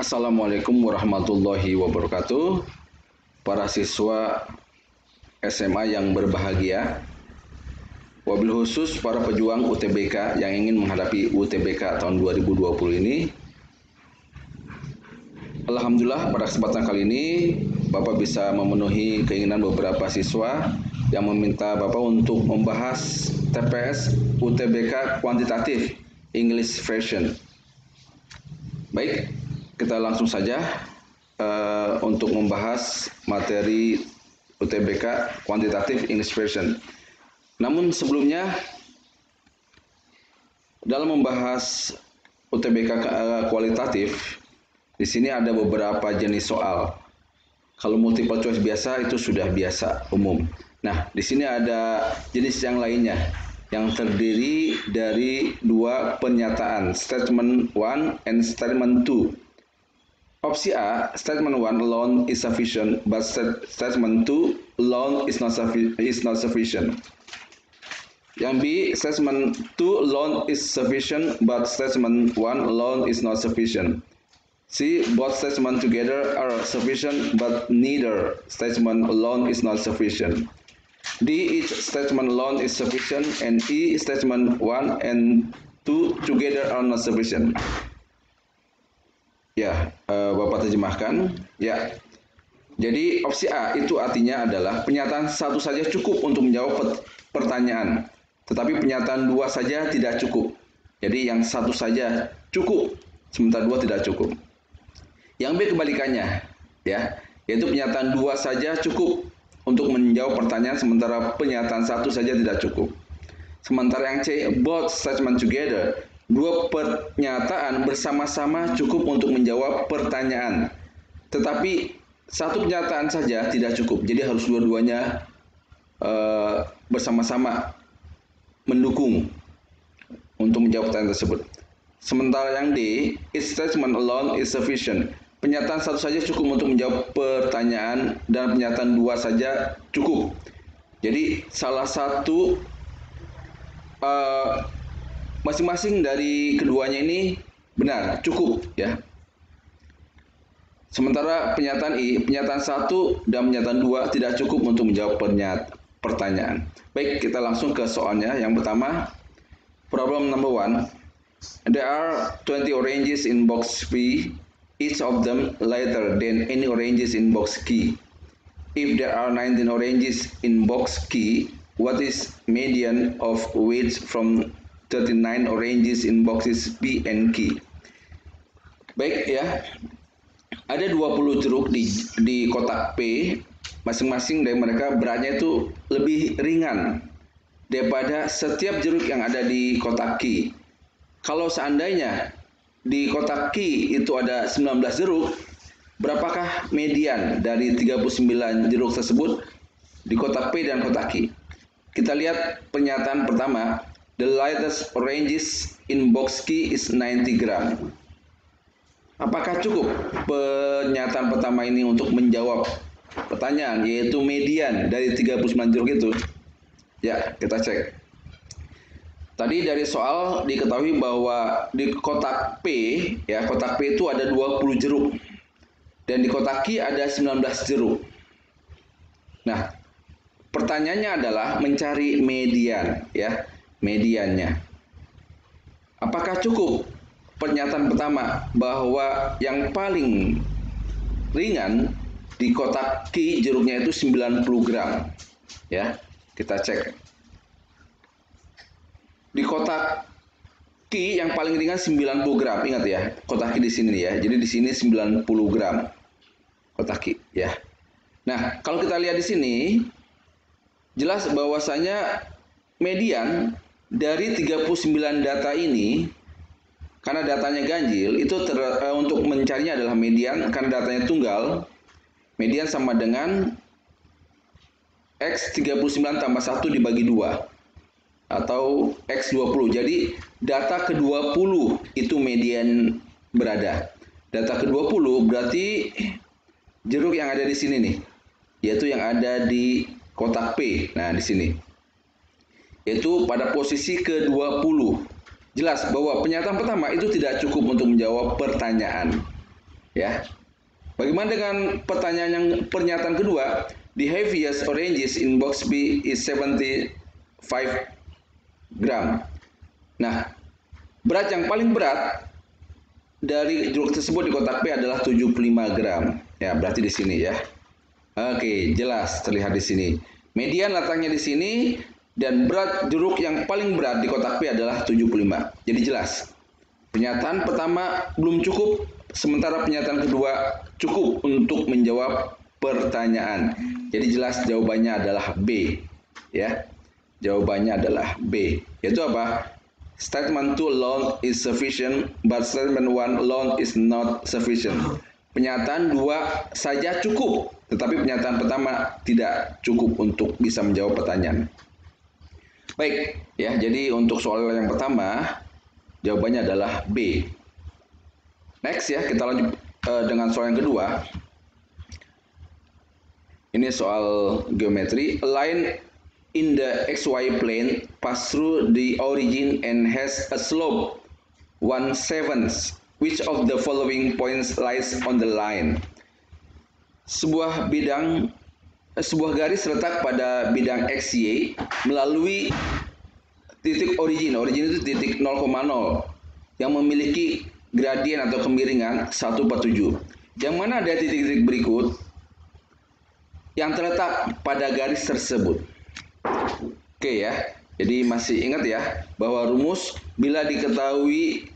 Assalamualaikum warahmatullahi wabarakatuh. Para siswa SMA yang berbahagia, wabil khusus para pejuang UTBK yang ingin menghadapi UTBK tahun 2020 ini. Alhamdulillah pada kesempatan kali ini Bapak bisa memenuhi keinginan beberapa siswa yang meminta Bapak untuk membahas TPS UTBK kuantitatif English version. Baik, kita langsung saja untuk membahas materi UTBK kuantitatif English version. Namun sebelumnya, dalam membahas UTBK kualitatif, di sini ada beberapa jenis soal. Kalau multiple choice biasa itu sudah biasa umum. Nah, di sini ada jenis yang lainnya yang terdiri dari dua pernyataan, statement 1 and statement 2. Opsi A, statement 1 alone is sufficient, but statement 2 alone is not sufficient. Yang B, statement 2 alone is sufficient, but statement 1 alone is not sufficient. C, both statements together are sufficient, but neither statement alone is not sufficient. D, each statement alone is sufficient, and E, statement 1 and 2 together are not sufficient. Ya, Bapak terjemahkan. Ya, jadi opsi A itu artinya adalah pernyataan satu saja cukup untuk menjawab pertanyaan, tetapi pernyataan dua saja tidak cukup. Jadi yang satu saja cukup, sementara dua tidak cukup. Yang B kebalikannya, ya, yaitu pernyataan dua saja cukup untuk menjawab pertanyaan, sementara pernyataan satu saja tidak cukup. Sementara yang C, both statement together, dua pernyataan bersama-sama cukup untuk menjawab pertanyaan. Tetapi satu pernyataan saja tidak cukup, jadi harus dua-duanya bersama-sama mendukung untuk menjawab pertanyaan tersebut. Sementara yang D, each statement alone is sufficient. Pernyataan satu saja cukup untuk menjawab pertanyaan dan pernyataan dua saja cukup. Jadi salah satu masing-masing dari keduanya ini benar, cukup ya. Sementara pernyataan I, pernyataan satu dan pernyataan dua tidak cukup untuk menjawab pertanyaan. Baik, kita langsung ke soalnya. Yang pertama, problem number 1. There are 20 oranges in box P, each of them lighter than any oranges in box Q. If there are 19 oranges in box Q, what is median of weights from 39 oranges in boxes P and Q? Baik ya, ada 20 jeruk di kotak P, masing-masing dari mereka beratnya itu lebih ringan daripada setiap jeruk yang ada di kotak Q. Kalau seandainya di kotak Q itu ada 19 jeruk, berapakah median dari 39 jeruk tersebut di kotak P dan kotak Q? Kita lihat pernyataan pertama. The lightest oranges in box Q is 90 gram. Apakah cukup pernyataan pertama ini untuk menjawab pertanyaan, yaitu median dari 39 jeruk itu? Ya, kita cek. Tadi dari soal diketahui bahwa di kotak P, ya, kotak P itu ada 20 jeruk. Dan di kotak Q ada 19 jeruk. Nah, pertanyaannya adalah mencari median, ya. Mediannya. Apakah cukup pernyataan pertama bahwa yang paling ringan di kotak Q jeruknya itu 90 gram? Ya, kita cek. Di kotak Q yang paling ringan 90 gram. Ingat ya, kotak Q di sini ya. Jadi di sini 90 gram kotak Q, ya. Nah, kalau kita lihat di sini jelas bahwasanya median dari 39 data ini, karena datanya ganjil, itu untuk mencarinya adalah median, karena datanya tunggal, median sama dengan X 39 tambah 1 dibagi 2, atau X 20. Jadi data ke-20 itu median berada. Data ke-20 berarti jeruk yang ada di sini nih, yaitu yang ada di kotak P. Nah, di sini. Yaitu pada posisi ke-20. Jelas bahwa pernyataan pertama itu tidak cukup untuk menjawab pertanyaan. Ya. Bagaimana dengan pertanyaan yang pernyataan kedua? The heaviest oranges in box B is 75 gram. Nah, berat yang paling berat dari jeruk tersebut di kotak B adalah 75 gram. Ya, berarti di sini ya. Oke, jelas terlihat di sini. Median letaknya di sini dan berat jeruk yang paling berat di kotak B adalah 75. Jadi jelas. Pernyataan pertama belum cukup, sementara pernyataan kedua cukup untuk menjawab pertanyaan. Jadi jelas jawabannya adalah B. Ya, jawabannya adalah B. Yaitu apa? Statement 2 alone is sufficient, but statement 1 alone is not sufficient. Pernyataan 2 saja cukup, tetapi pernyataan pertama tidak cukup untuk bisa menjawab pertanyaan. Baik, ya. Jadi untuk soal yang pertama jawabannya adalah B. Next ya, kita lanjut dengan soal yang kedua. Ini soal geometri. A line in the XY plane pass through the origin and has a slope 1/7. Which of the following points lies on the line? Sebuah garis terletak pada bidang XY melalui titik origin. Origin itu titik 0,0 yang memiliki gradien atau kemiringan 1/7. Yang mana ada titik-titik berikut yang terletak pada garis tersebut. Oke ya. Jadi masih ingat ya bahwa rumus bila diketahui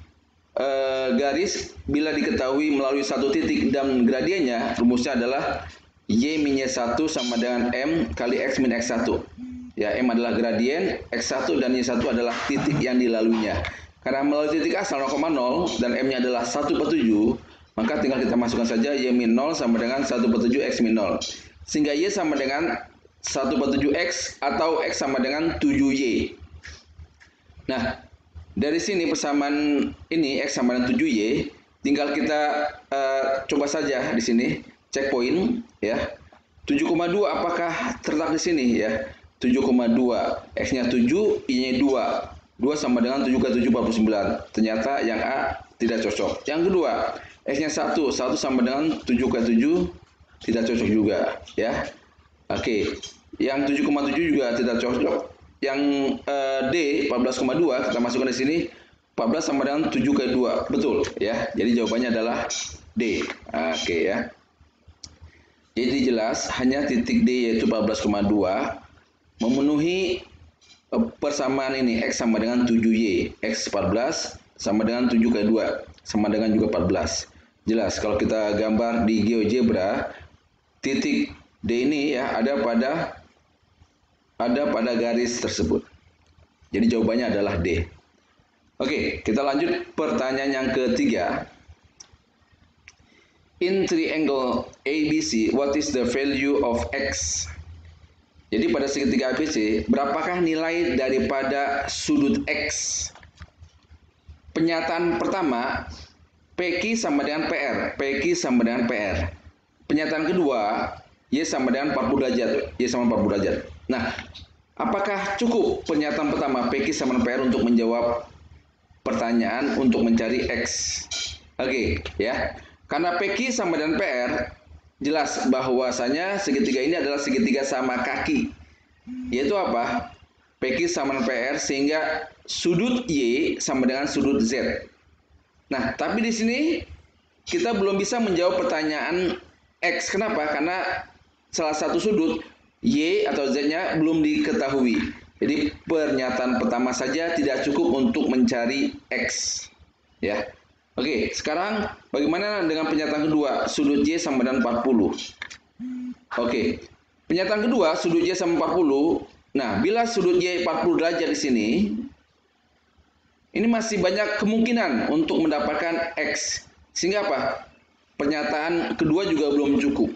bila diketahui melalui satu titik dan gradiennya, rumusnya adalah Y-1 sama dengan M kali X min X1. Ya, M adalah gradien, X1 dan Y1 adalah titik yang dilaluinya. Karena melalui titik asal 0,0 dan M-nya adalah 1/7, maka tinggal kita masukkan saja Y min 0 sama dengan 1/7 X min 0. Sehingga Y sama dengan 1/7 X atau X sama dengan 7Y. Nah, dari sini persamaan ini X sama dengan 7Y, tinggal kita coba saja di sini, checkpoint ya. 7,2 apakah terletak di sini ya? 7,2, X-nya 7, Y-nya 2. 2 sama dengan 7 kali 7, 49. Ternyata yang A tidak cocok. Yang kedua, X-nya 1. 1 sama dengan 7 kali 7, tidak cocok juga. Ya. Oke. Yang 7,7 juga tidak cocok. Yang D, 14,2, kita masukkan di sini. 14 sama dengan 7 kali 2. Betul. Ya. Jadi jawabannya adalah D. Oke ya. Jadi jelas, hanya titik D yaitu 14,2 memenuhi persamaan ini. X sama dengan 7Y. X 14 sama dengan 7 kali 2. Sama dengan juga 14. Jelas, kalau kita gambar di GeoGebra, titik D ini ya ada pada garis tersebut. Jadi jawabannya adalah D. Oke, kita lanjut pertanyaan yang ketiga. In triangle ABC, what is the value of X? Jadi pada segitiga ABC, berapakah nilai daripada sudut X? Pernyataan pertama, PQ sama dengan PR. PQ sama dengan PR. Pernyataan kedua, Y sama dengan 40 derajat. Y sama 40 derajat. Nah, apakah cukup pernyataan pertama, PQ sama dengan PR untuk menjawab pertanyaan untuk mencari X? Oke, ya. Karena PQ sama dengan PR, jelas bahwasanya segitiga ini adalah segitiga sama kaki. Yaitu apa? PQ sama dengan PR sehingga sudut Y sama dengan sudut Z. Nah, tapi di sini kita belum bisa menjawab pertanyaan X. Kenapa? Karena salah satu sudut Y atau Z-nya belum diketahui. Jadi pernyataan pertama saja tidak cukup untuk mencari X. Ya. Oke, sekarang bagaimana dengan pernyataan kedua? Sudut Y sama dengan 40. Oke, pernyataan kedua, sudut Y sama 40. Nah, bila sudut Y 40 derajat di sini, ini masih banyak kemungkinan untuk mendapatkan X. Sehingga apa? Pernyataan kedua juga belum cukup.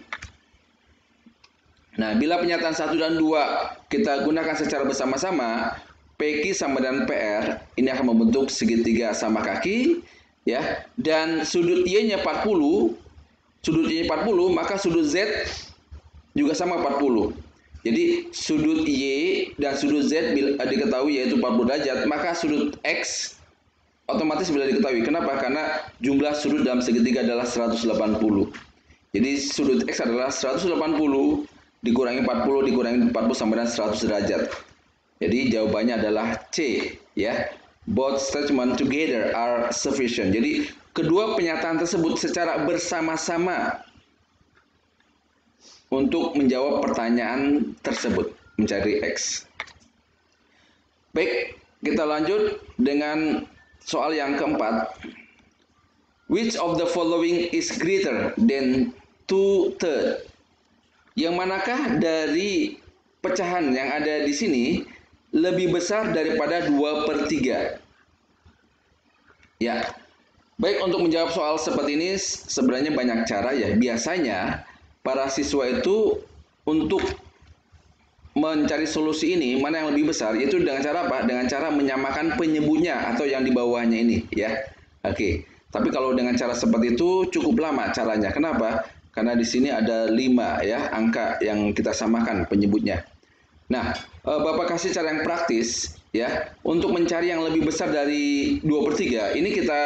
Nah, bila pernyataan 1 dan 2 kita gunakan secara bersama-sama, PQ sama dengan PR, ini akan membentuk segitiga sama kaki. Ya, dan sudut Y-nya 40, maka sudut Z juga sama 40. Jadi sudut Y dan sudut Z diketahui yaitu 40 derajat, maka sudut X otomatis bila diketahui. Kenapa? Karena jumlah sudut dalam segitiga adalah 180. Jadi sudut X adalah 180 dikurangi 40 dikurangi 40 sama dengan 100 derajat. Jadi jawabannya adalah C, ya. Both statements together are sufficient. Jadi kedua pernyataan tersebut secara bersama-sama untuk menjawab pertanyaan tersebut, mencari X. Baik, kita lanjut dengan soal yang keempat. Which of the following is greater than 2/3? Yang manakah dari pecahan yang ada di sini lebih besar daripada 2/3? Ya, baik, untuk menjawab soal seperti ini sebenarnya banyak cara ya. Biasanya para siswa itu untuk mencari solusi ini mana yang lebih besar itu dengan cara apa? Dengan cara menyamakan penyebutnya atau yang di bawahnya ini, ya. Oke. Tapi kalau dengan cara seperti itu cukup lama caranya. Kenapa? Karena di sini ada 5 ya angka yang kita samakan penyebutnya. Nah, Bapak kasih cara yang praktis ya untuk mencari yang lebih besar dari 2/3. Ini kita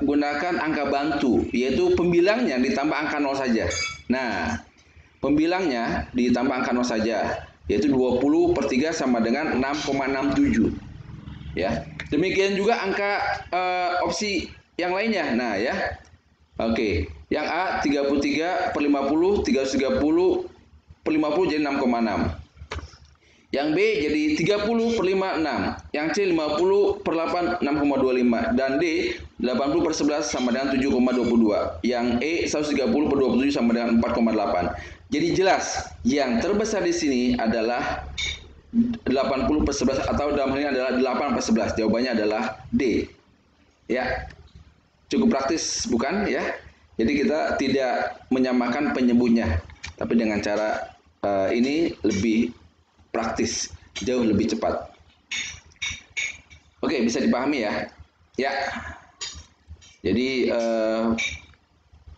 gunakan angka bantu, yaitu pembilangnya ditambah angka 0 saja. Nah, pembilangnya ditambah angka 0 saja, yaitu 20/3 sama dengan 6,67. Ya. Demikian juga angka opsi yang lainnya. Nah, ya. Oke, yang A 33/50, 330/50 jadi 6,6. Yang B jadi 30/56, yang C 50/8 6,25 dan D 80/11 sama dengan 7,22. Yang E 130/27 sama dengan 4,8. Jadi jelas yang terbesar di sini adalah 80/11 atau dalam hal ini adalah 8/11. Jawabannya adalah D. Ya. Cukup praktis bukan ya? Jadi kita tidak menyamakan penyebutnya, tapi dengan cara ini lebih praktis, jauh lebih cepat. Oke, bisa dipahami ya? Ya. Jadi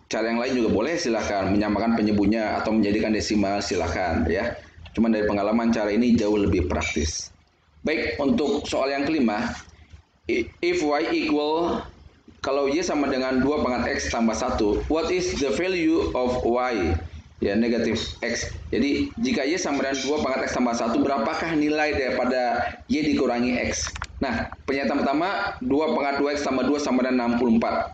cara yang lain juga boleh, silahkan menyamakan penyebutnya atau menjadikan desimal, silahkan ya. Cuman dari pengalaman cara ini jauh lebih praktis. Baik, untuk soal yang kelima, if y equal, kalau y sama dengan 2 pangkat x tambah 1, what is the value of y? Ya, negatif x. Jadi jika y sama dengan 2 pangkat x tambah 1, berapakah nilai daripada y dikurangi x? Nah, pernyataan pertama 2 pangkat 2x tambah 2 sama dengan 64.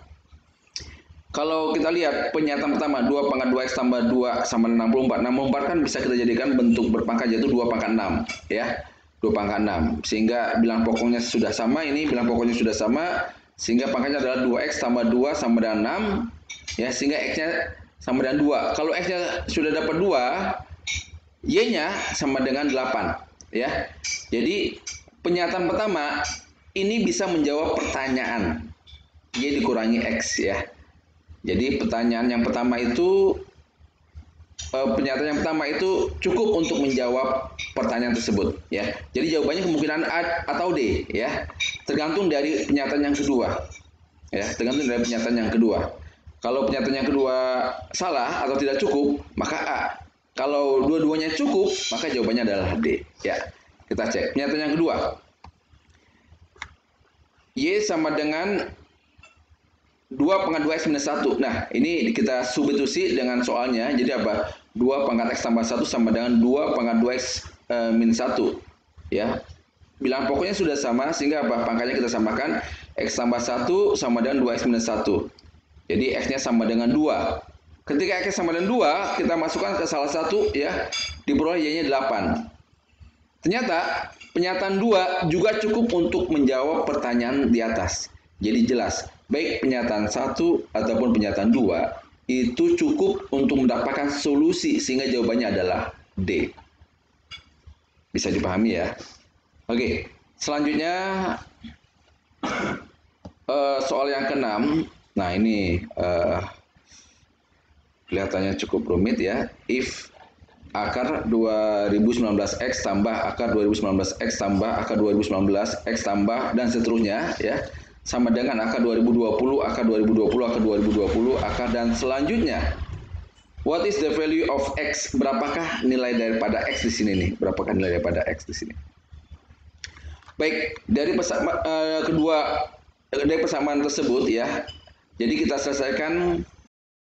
Kalau kita lihat pernyataan pertama 2 pangkat 2x tambah 2 sama dengan 64. 64 kan bisa kita jadikan bentuk berpangkat, yaitu 2 pangkat 6 ya. 2 pangkat 6. Sehingga bilang pokoknya sudah sama, ini bilang pokoknya sudah sama, sehingga pangkatnya adalah 2x tambah 2 sama dengan 6 ya, sehingga x-nya sama dengan 2. Kalau x-nya sudah dapat 2, y-nya sama dengan 8 ya. Jadi pernyataan pertama ini bisa menjawab pertanyaan y dikurangi x ya. Jadi pertanyaan yang pertama itu, pernyataan yang pertama itu cukup untuk menjawab pertanyaan tersebut ya. Jadi jawabannya kemungkinan A atau D ya. Tergantung dari pernyataan yang kedua. Ya, tergantung dari pernyataan yang kedua. Kalau pernyataan yang kedua salah atau tidak cukup, maka A. Kalau dua-duanya cukup, maka jawabannya adalah D ya. Kita cek pernyataan yang kedua. Y sama dengan 2 pangkat 2x minus 1. Nah, ini kita substitusi dengan soalnya. Jadi apa? 2 pangkat x tambah 1 sama dengan 2 pangkat 2x minus 1. Ya. Bilang pokoknya sudah sama, sehingga apa? Pangkatnya kita samakan. X tambah 1 sama dengan 2x minus 1. Jadi x-nya sama dengan 2. Ketika x sama dengan 2, kita masukkan ke salah satu, ya. Diperoleh y-nya 8. Ternyata, pernyataan 2 juga cukup untuk menjawab pertanyaan di atas. Jadi jelas, baik pernyataan 1 ataupun pernyataan 2 itu cukup untuk mendapatkan solusi, sehingga jawabannya adalah D. Bisa dipahami ya? Oke, selanjutnya soal yang ke-6. Nah, ini kelihatannya cukup rumit ya. If akar 2019x tambah akar 2019x tambah akar 2019x tambah dan seterusnya ya, sama dengan akar 2020, akar 2020, akar 2020, akar dan selanjutnya. What is the value of x? Berapakah nilai daripada x di sini nih? Berapakah nilai daripada x di sini? Baik, dari persamaan tersebut ya. Jadi kita selesaikan